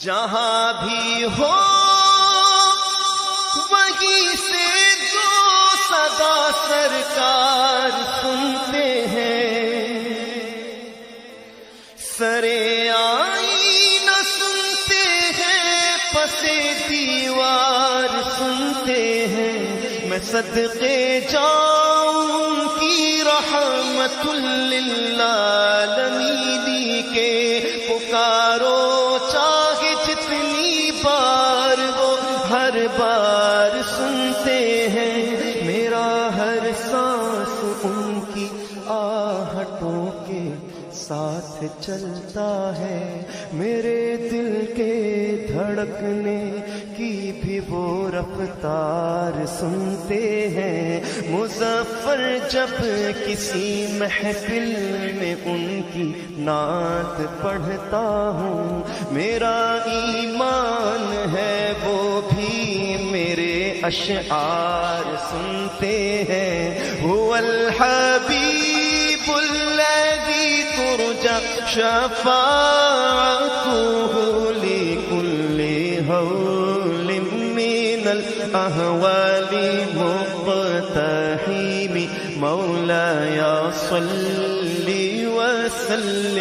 جہاں بھی ہو وہیں سے جو صدا سرکار سنتے ہیں، سرے آئینہ سنتے ہیں، پسے دیوار سنتے ہیں، میں صدقے جاؤں کی رحمت للعالمین کے پکارو چاہے جتنی بار وہ ہر بار سنتے ہیں، میرا ہر سانس ان کی آہٹوں کے ساتھ چلتا ہے، میرے دل کے دھڑکنے کی بھی وہ رفتار سنتے ہیں، مظفر جب کسی محفل میں ان کی نعت پڑھتا ہوں، میرا ایمان ہے وہ بھی میرے اشعار سنتے ہیں، هو الحبیب الذی ترجى شفاعته لكل هول من الأهوال مقتحم، مولاي صل وسلم